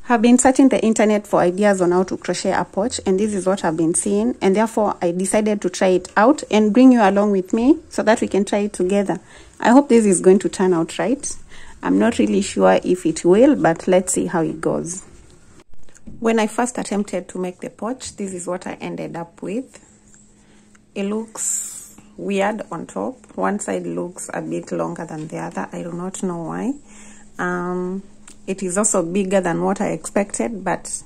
Have been searching the internet for ideas on how to crochet a pouch, and this is what I've been seeing, and therefore I decided to try it out and bring you along with me so that we can try it together. I hope this is going to turn out right. I'm not really sure if it will, but let's see how it goes. When I first attempted to make the pouch, this is what I ended up with. It looks weird on top. One side looks a bit longer than the other. I do not know why. It is also bigger than what I expected, but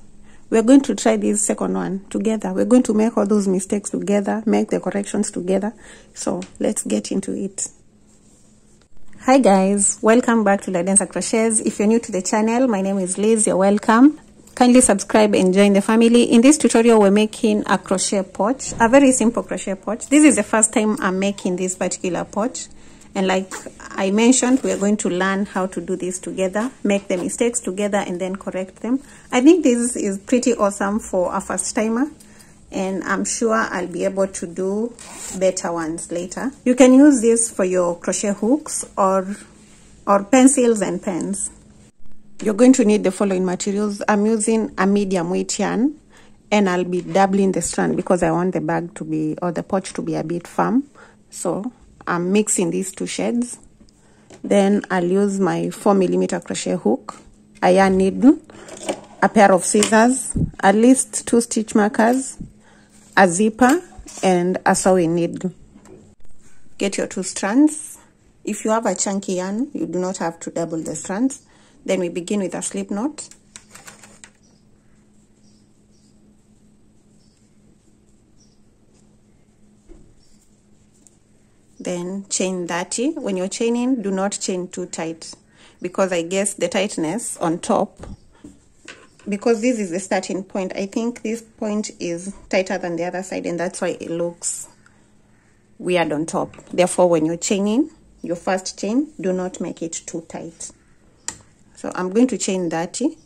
we're going to try this second one together. We're going to make all those mistakes together, make the corrections together. So let's get into it. Hi guys, welcome back to ladensercrotchets. If you're new to the channel, my name is Liz. You're welcome. Kindly subscribe and join the family. In this tutorial, we're making a crochet pouch, a very simple crochet pouch. This is the first time I'm making this particular pouch. And like I mentioned, we're going to learn how to do this together, make the mistakes together, and then correct them. I think this is pretty awesome for a first timer, and I'm sure I'll be able to do better ones later. You can use this for your crochet hooks or pencils and pens. You're going to need the following materials. I'm using a medium weight yarn, and I'll be doubling the strand because I want the bag to be, or the pouch to be a bit firm. So I'm mixing these two shades. Then I'll use my 4mm crochet hook, a yarn needle, a pair of scissors, at least 2 stitch markers, a zipper, and a sewing needle. Get your 2 strands. If you have a chunky yarn, you do not have to double the strands. Then we begin with a slip knot. Then chain 30. When you're chaining, do not chain too tight, because I guess the tightness on top, because this is the starting point, I think this point is tighter than the other side, and that's why it looks weird on top. Therefore, when you're chaining, your first chain, do not make it too tight. So I'm going to chain 30.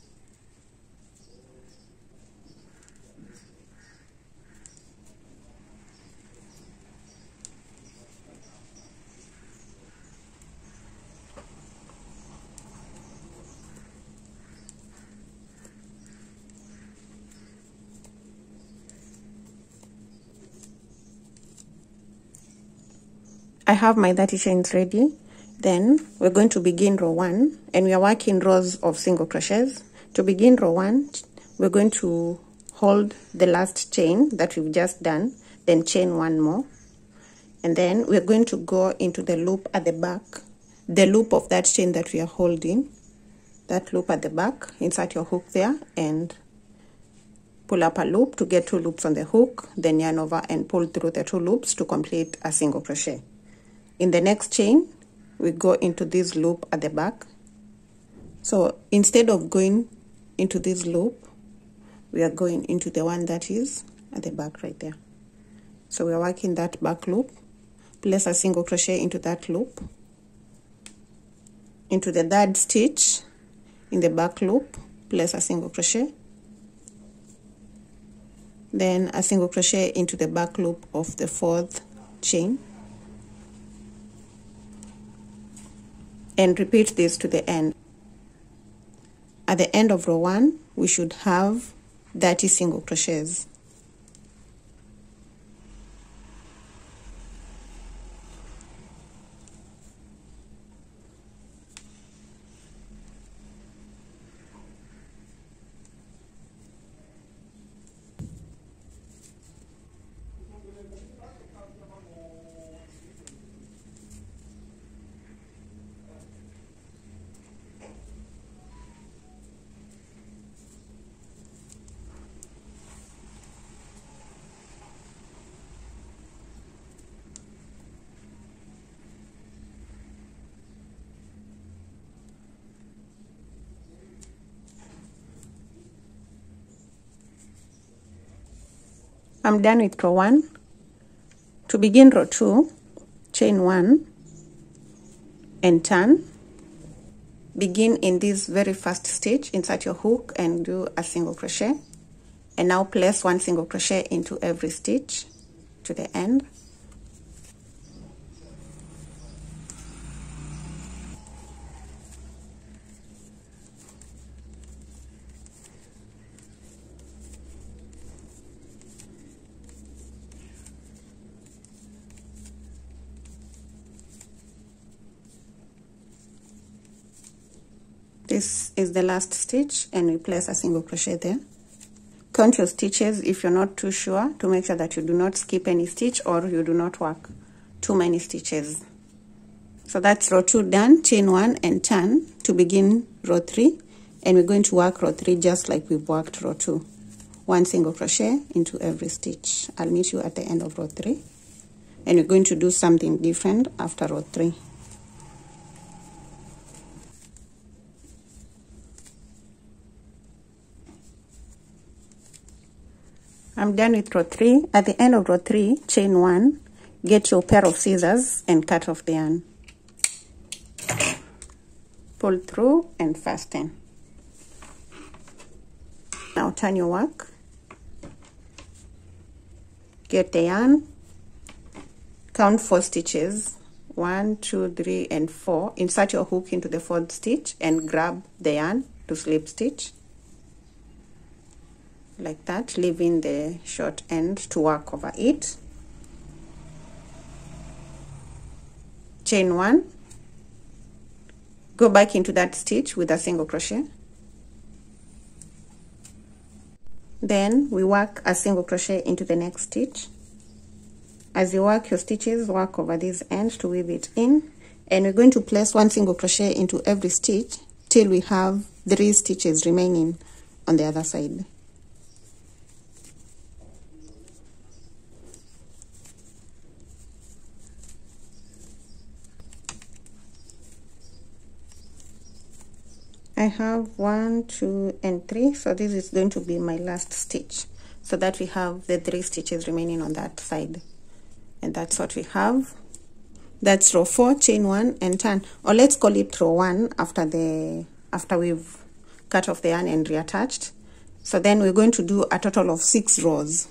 I have my 30 chains ready. Then we're going to begin row 1, and we are working rows of single crochets. To begin row 1, we're going to hold the last chain that we've just done, then chain 1 more, and then we're going to go into the loop at the back, the loop of that chain that we are holding, that loop at the back. Insert your hook there and pull up a loop to get 2 loops on the hook, then yarn over and pull through the 2 loops to complete a single crochet. In the next chain, we go into this loop at the back. So instead of going into this loop, we are going into the one that is at the back right there. So we are working that back loop, place a single crochet into that loop, into the 3rd stitch in the back loop, place a single crochet, then a single crochet into the back loop of the 4th chain, and repeat this to the end. At the end of row 1, we should have 30 single crochets. I'm done with row 1. To begin row 2, chain 1 and turn. Begin in this very first stitch, insert your hook and do a single crochet, and now place 1 single crochet into every stitch to the end. is the last stitch, and we place a single crochet there. Count your stitches if you're not too sure, to make sure that you do not skip any stitch or you do not work too many stitches. So that's row 2 done. Chain 1 and turn to begin row 3, and we're going to work row 3 just like we've worked row 2. 1 single crochet into every stitch. I'll meet you at the end of row 3, and we're going to do something different after row 3. I'm done with row 3. At the end of row 3, chain 1, get your pair of scissors and cut off the yarn. Pull through and fasten. Now turn your work. Get the yarn. Count 4 stitches. 1, 2, 3, and 4. Insert your hook into the 4th stitch and grab the yarn to slip stitch. Like that, leaving the short end to work over it. Chain 1. Go back into that stitch with a single crochet. Then we work a single crochet into the next stitch. As you work your stitches, work over this end to weave it in, and we're going to place 1 single crochet into every stitch till we have 3 stitches remaining on the other side. I have 1, 2, and 3, so this is going to be my last stitch, so that we have the 3 stitches remaining on that side. And that's what we have. That's row 4, chain 1 and turn, or let's call it row 1 after we've cut off the yarn and reattached. So then we're going to do a total of 6 rows.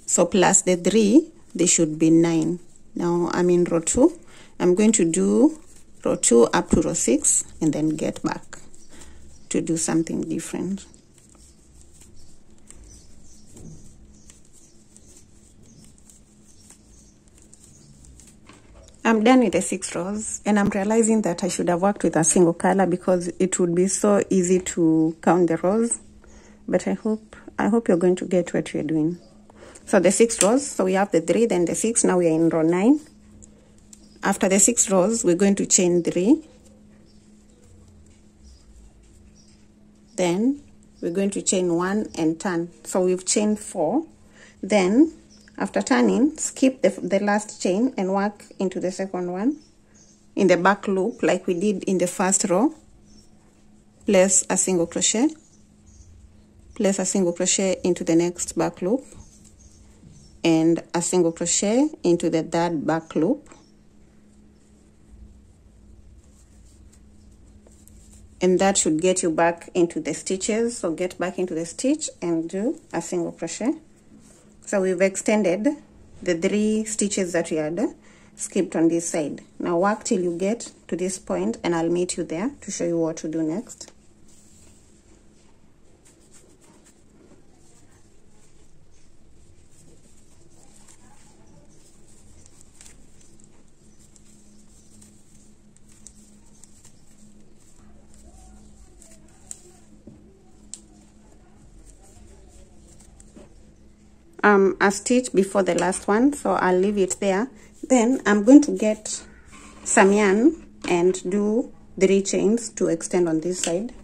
So plus the 3, they should be 9. Now I'm in row 2. I'm going to do row 2 up to row 6 and then get back to do something different. I'm done with the 6 rows, and I'm realizing that I should have worked with a single color because it would be so easy to count the rows. But I hope you're going to get what you're doing. So the 6 rows, so we have the 3, then the 6, now we are in row 9. After the 6 rows, we're going to chain 3. Then we're going to chain 1 and turn. So we've chained 4. Then after turning, skip the last chain and work into the second one in the back loop like we did in the first row. Place a single crochet. Place a single crochet into the next back loop and a single crochet into the 3rd back loop. And that should get you back into the stitches. So get back into the stitch and do a single crochet. So we've extended the 3 stitches that we had skipped on this side. Now work till you get to this point, and I'll meet you there to show you what to do next. A stitch before the last one, so I'll leave it there. Then I'm going to get some yarn and do 3 chains to extend on this side.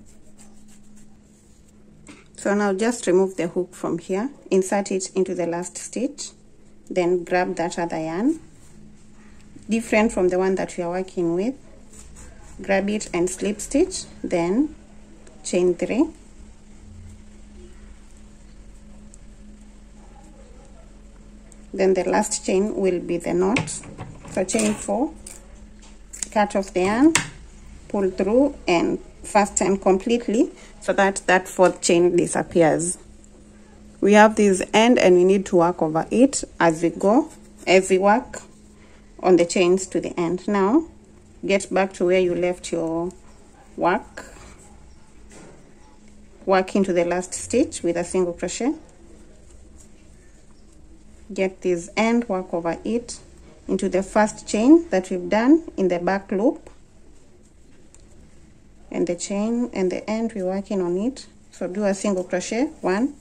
So now just remove the hook from here, insert it into the last stitch, then grab that other yarn, different from the one that we are working with. Grab it and slip stitch, then chain 3. Then the last chain will be the knot. So chain 4, cut off the yarn, pull through and fasten completely so that that 4th chain disappears. We have this end and we need to work over it as we go, as we work on the chains to the end. Now get back to where you left your work. Work into the last stitch with a single crochet. Get this end, work over it into the 1st chain that we've done in the back loop. and the chain and the end we're working on it. So do a single crochet, 1,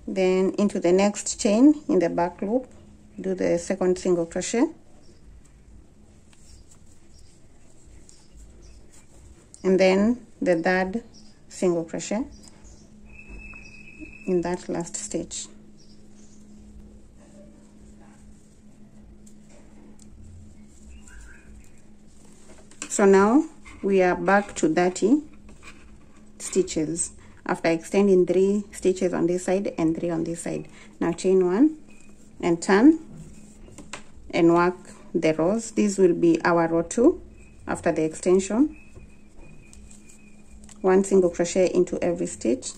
then into the next chain in the back loop do the second single crochet, and then the third single crochet in that last stitch. So now we are back to 30 stitches after extending 3 stitches on this side and 3 on this side. Now chain 1 and turn and work the rows. This will be our row 2 after the extension. 1 single crochet into every stitch,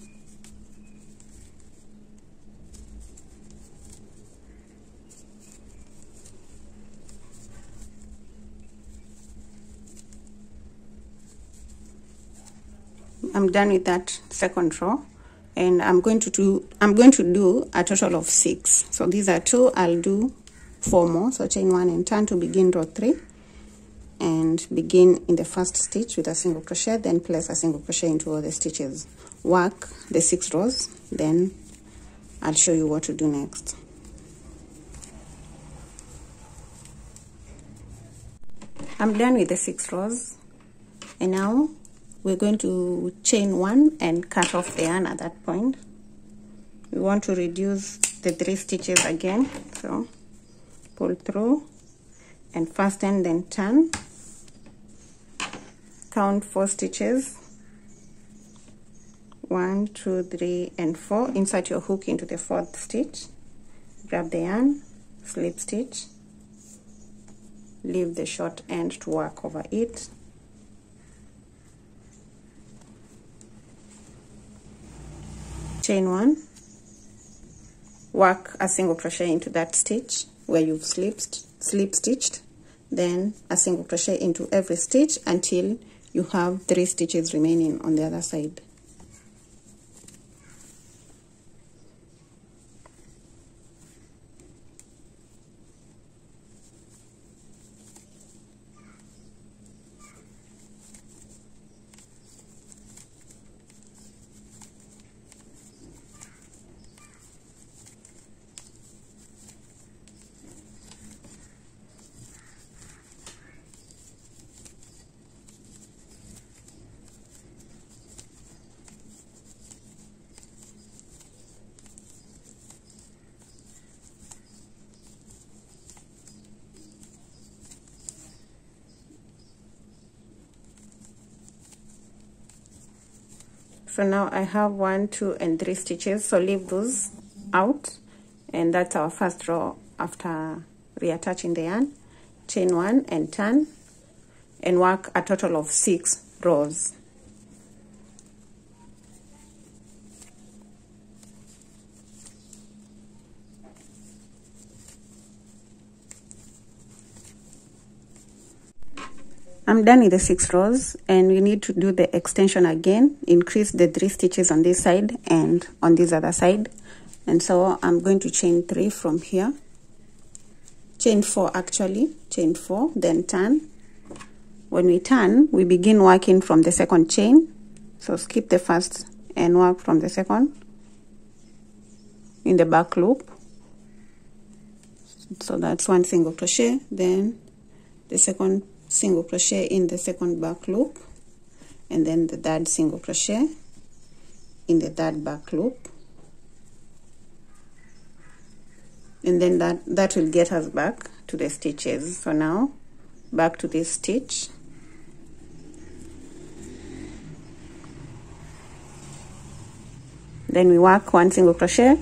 I'm done with that second row, and I'm going to do a total of 6. So these are 2, I'll do 4 more. So chain 1 and turn to begin row 3, and begin in the first stitch with a single crochet, then place a single crochet into all the stitches. Work the 6 rows, then I'll show you what to do next. I'm done with the 6 rows, and now we're going to chain 1 and cut off the yarn at that point. We want to reduce the 3 stitches again, so pull through and fasten, then turn, count 4 stitches, 1, 2, 3 and 4. Insert your hook into the 4th stitch, grab the yarn, slip stitch, leave the short end to work over it, chain 1, work a single crochet into that stitch where you've slip stitched, then a single crochet into every stitch until you have 3 stitches remaining on the other side. So now I have 1, 2 and 3 stitches, so leave those out, and that's our first row after reattaching the yarn. Chain 1 and turn and work a total of 6 rows. I'm done with the 6 rows, and we need to do the extension again. Increase the 3 stitches on this side and on this other side. And so I'm going to chain 3 from here. Chain 4 actually, chain 4, then turn. When we turn, we begin working from the second chain. So skip the first and work from the second in the back loop. So that's 1 single crochet, then the second single crochet in the second back loop, and then the 3rd single crochet in the 3rd back loop, and then that will get us back to the stitches. So now back to this stitch, then we work 1 single crochet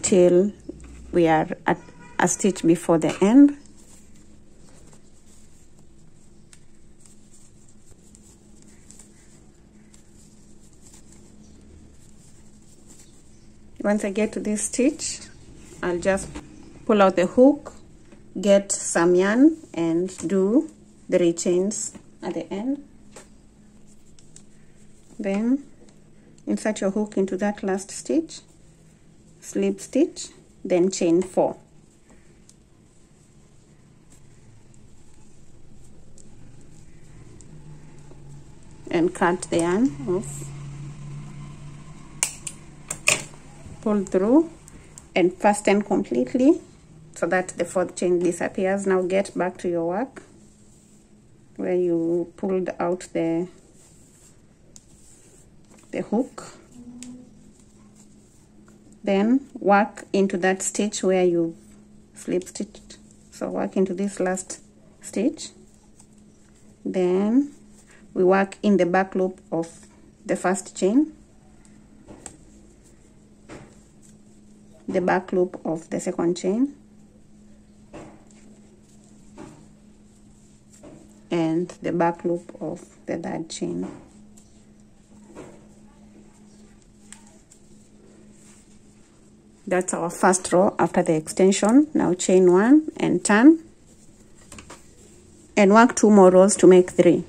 till we are at a stitch before the end. Once I get to this stitch, I'll just pull out the hook, get some yarn, and do 3 chains at the end. Then insert your hook into that last stitch, slip stitch, then chain 4. and cut the yarn off. Pull through and fasten completely so that the fourth chain disappears. Now get back to your work where you pulled out the hook. Then work into that stitch where you slip stitched. So work into this last stitch. Then we work in the back loop of the first chain, the back loop of the second chain, and the back loop of the third chain. That's our first row after the extension. Now chain 1 and turn and work 2 more rows to make 3.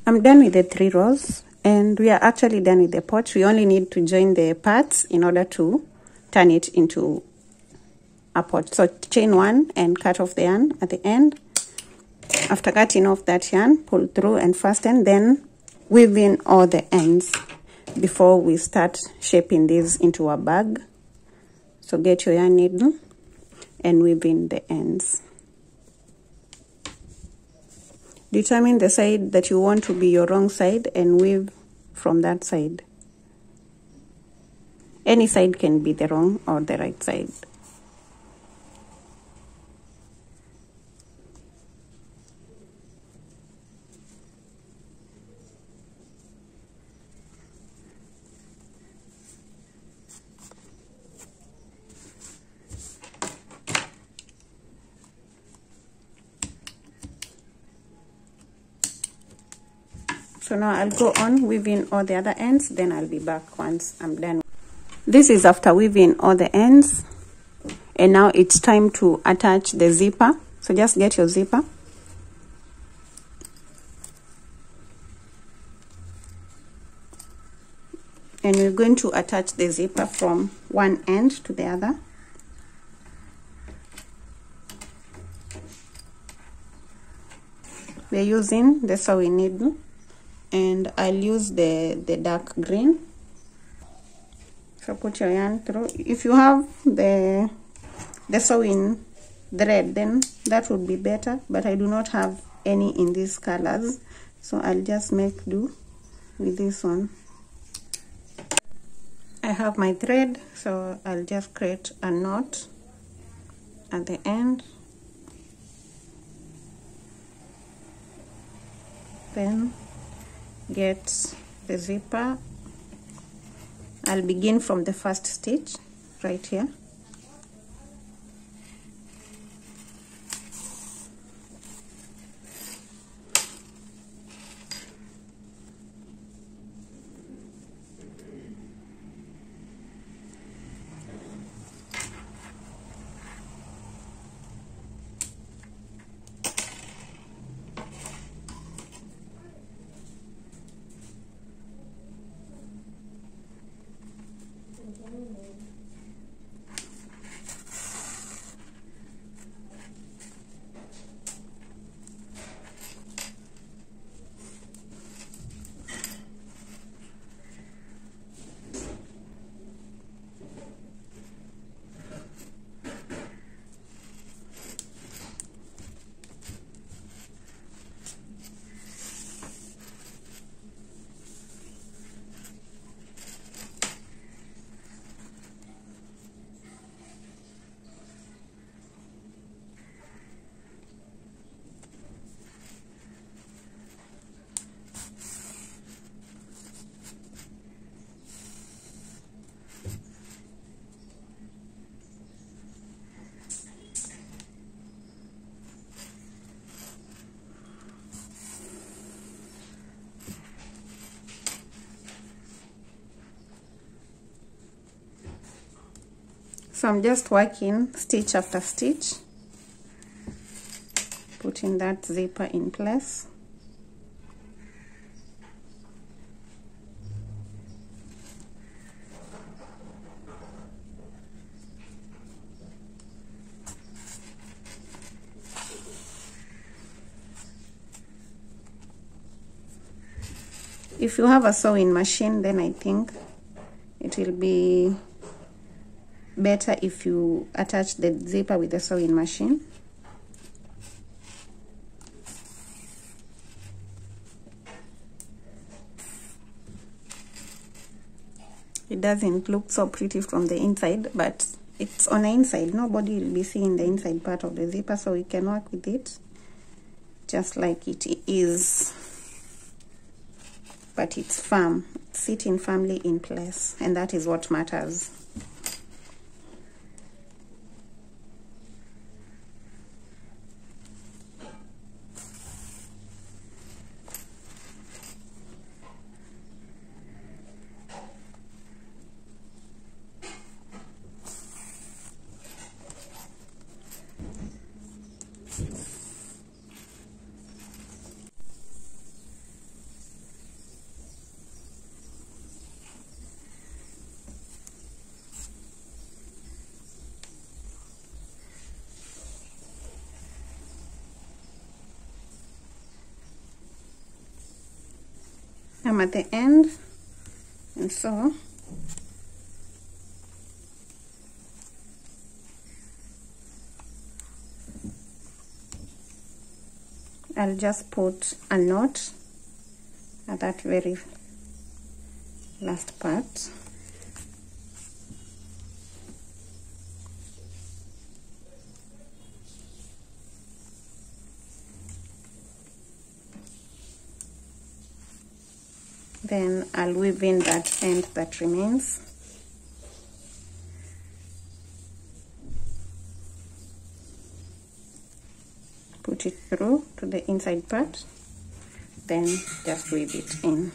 I'm done with the 3 rows, and we are actually done with the pot. We only need to join the parts in order to turn it into a pot. So chain 1 and cut off the yarn at the end. After cutting off that yarn, pull through and fasten, then weave in all the ends before we start shaping this into a bag. So get your yarn needle and weave in the ends. Determine the side that you want to be your wrong side and weave from that side. Any side can be the wrong or the right side. So now I'll go on weaving all the other ends, then I'll be back once I'm done. This is after weaving all the ends, and now it's time to attach the zipper. So just get your zipper. And we're going to attach the zipper from one end to the other. We're using the sewing needle, and I'll use the dark green. So put your yarn through. If you have the sewing thread, then that would be better, but I do not have any in these colors, so I'll just make do with this one. I have my thread, so I'll just create a knot at the end. Then get the zipper. I'll begin from the first stitch right here. So I'm just working stitch after stitch, putting that zipper in place. If you have a sewing machine, then I think it will be better if you attach the zipper with the sewing machine. It doesn't look so pretty from the inside, but it's on the inside. Nobody will be seeing the inside part of the zipper, so we can work with it just like it is. But it's firm, it's sitting firmly in place, and that is what matters. I'm at the end, and so I'll just put a knot at that very last part. Then I'll weave in that end that remains. Put it through to the inside part, then just weave it in.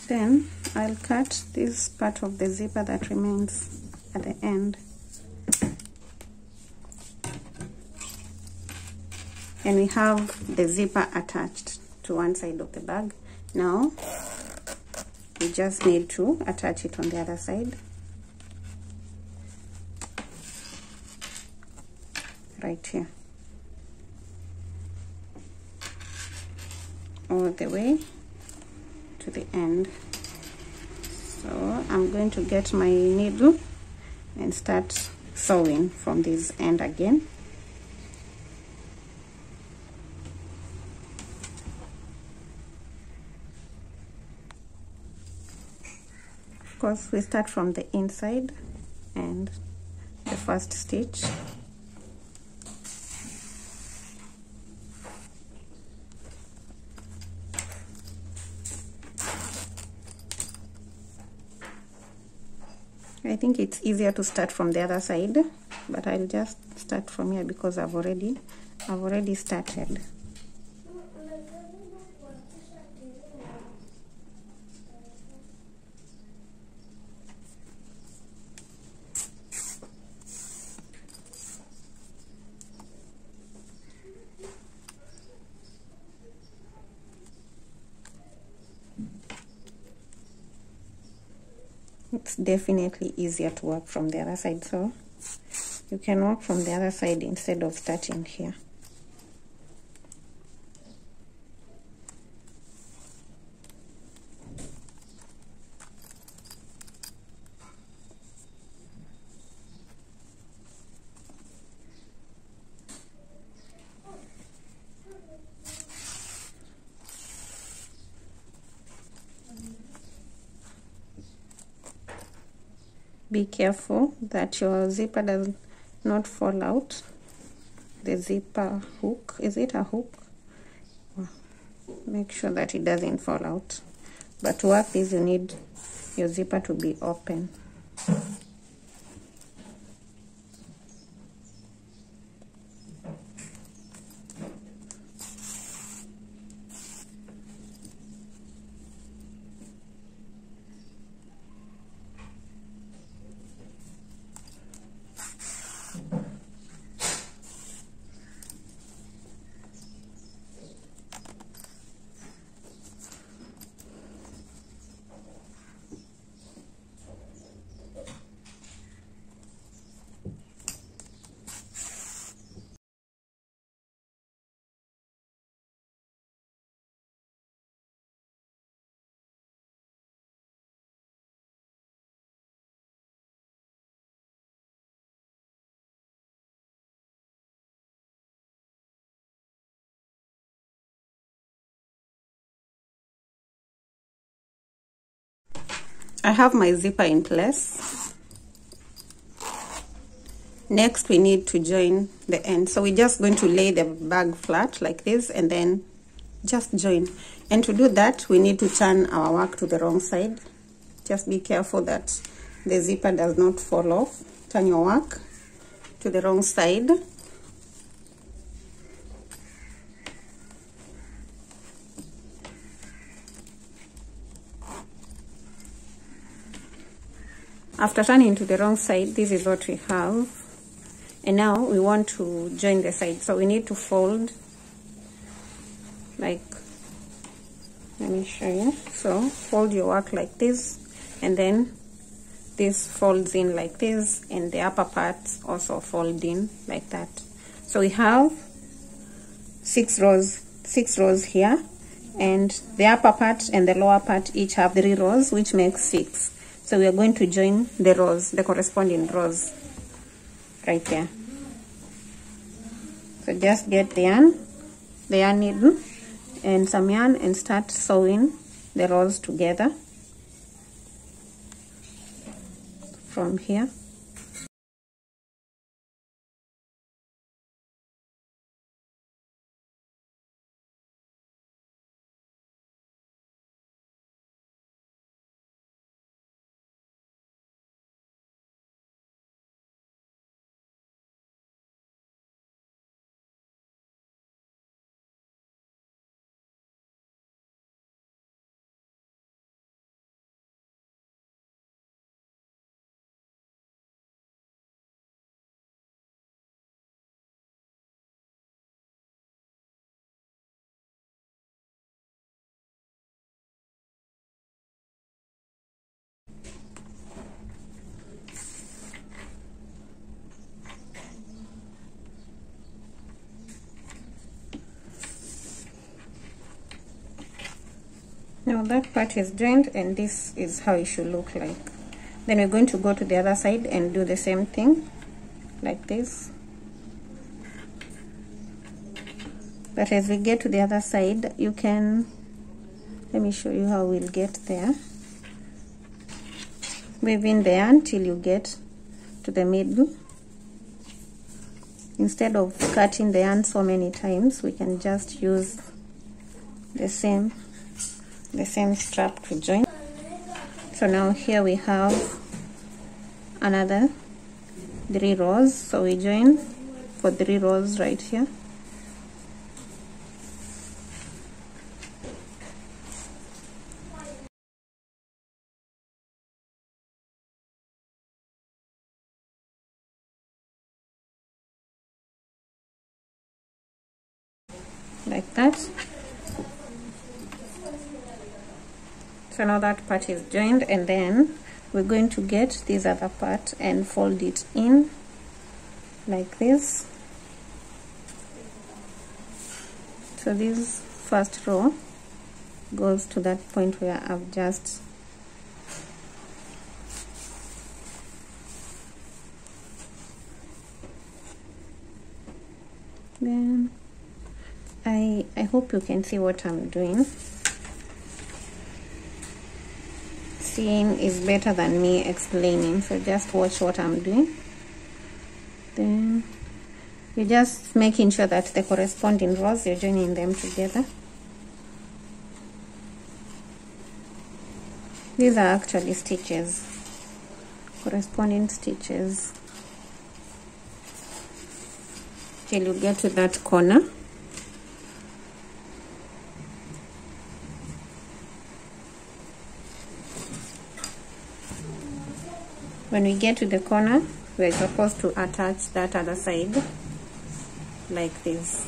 Then I'll cut this part of the zipper that remains at the end, and we have the zipper attached to one side of the bag. Now we just need to attach it on the other side, right here, all the way to the end. So I'm going to get my needle and start sewing from this end again. Of course, we start from the inside and the first stitch. I think it's easier to start from the other side, but I'll just start from here because I've already started. It's definitely easier to work from the other side, so you can work from the other side instead of starting here. Be careful that your zipper does not fall out. The zipper hook, is it a hook? Make sure that it doesn't fall out. But to work this, you need your zipper to be open. I have my zipper in place. Next, we need to join the end. So we're just going to lay the bag flat like this and then just join. And to do that, we need to turn our work to the wrong side. Just be careful that the zipper does not fall off. Turn your work to the wrong side. After turning to the wrong side, this is what we have. And now we want to join the side. So we need to fold, like, let me show you. So fold your work like this, and then this folds in like this, and the upper parts also fold in like that. So we have 6 rows here, and the upper part and the lower part each have 3 rows, which makes 6. So we are going to join the rows, the corresponding rows, right there. So just get the yarn needle and some yarn and start sewing the rows together from here. Now that part is joined, and this is how it should look like. Then we're going to go to the other side and do the same thing like this. But as we get to the other side, you can, let me show you how we'll get there. Weave in the yarn till you get to the middle. Instead of cutting the yarn so many times, we can just use the same strap to join. So now here we have another 3 rows, so we join for 3 rows right here. Like that. So now that part is joined, and then we're going to get this other part and fold it in like this. So this first row goes to that point where I've just then I hope you can see what I'm doing. Seeing is better than me explaining, so just watch what I'm doing. Then you're just making sure that the corresponding rows, you're joining them together. These are actually stitches, corresponding stitches, till you get to that corner. When we get to the corner, we're supposed to attach that other side like this.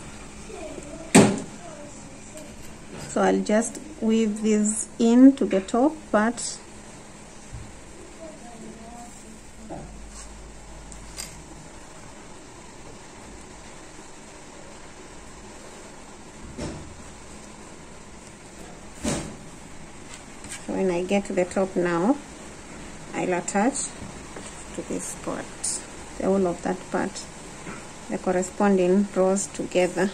So I'll just weave this into the top part. So when I get to the top now, I'll attach to this part, the whole of that part, the corresponding rows together.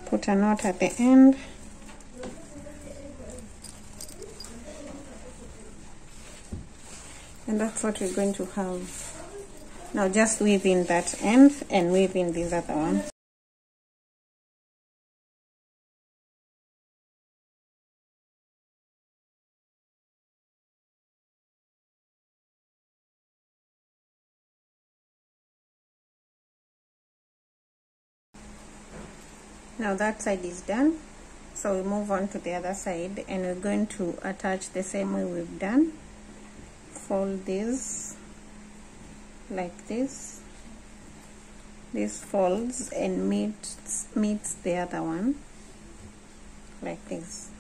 Put a knot at the end. And that's what we're going to have. Now just weave in that end and weave in this other one. Now that side is done, so we move on to the other side, and we're going to attach the same way we've done. Fold this like this. This folds and meets the other one like this.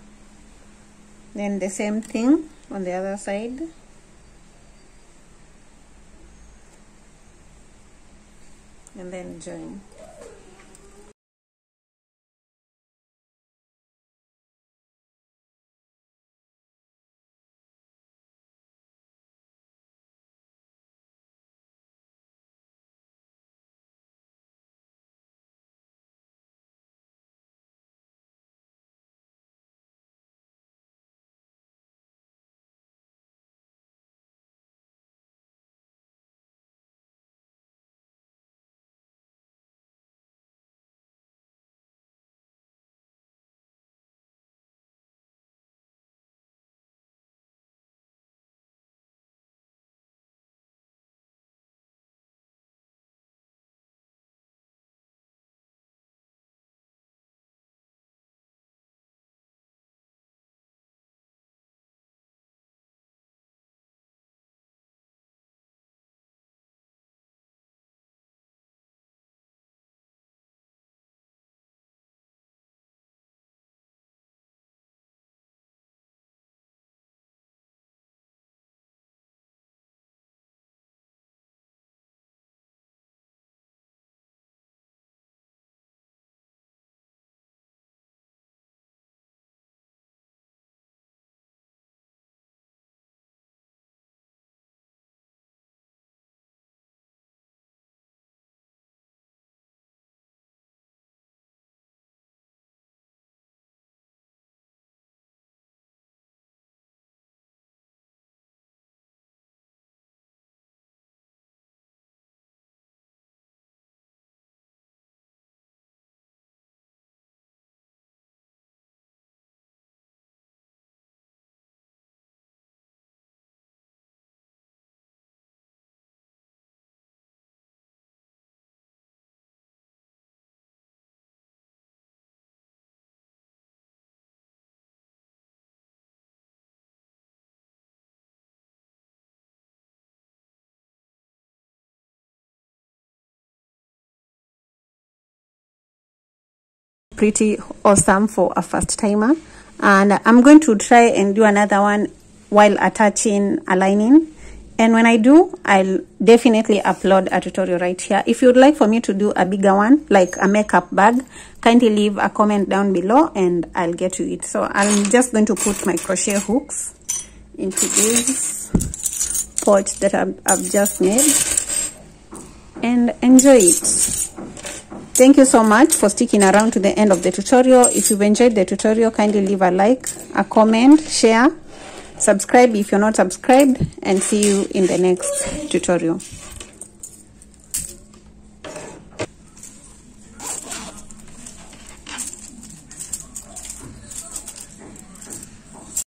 Then the same thing on the other side. And then join. Pretty awesome for a first timer, and I'm going to try and do another one while attaching a lining, and when I do, I'll definitely upload a tutorial right here. If you'd like for me to do a bigger one like a makeup bag, kindly leave a comment down below and I'll get to it. So I'm just going to put my crochet hooks into this pouch that I've just made. and enjoy it. Thank you so much for sticking around to the end of the tutorial. If you've enjoyed the tutorial, kindly leave a like, a comment, share, subscribe if you're not subscribed, and see you in the next tutorial.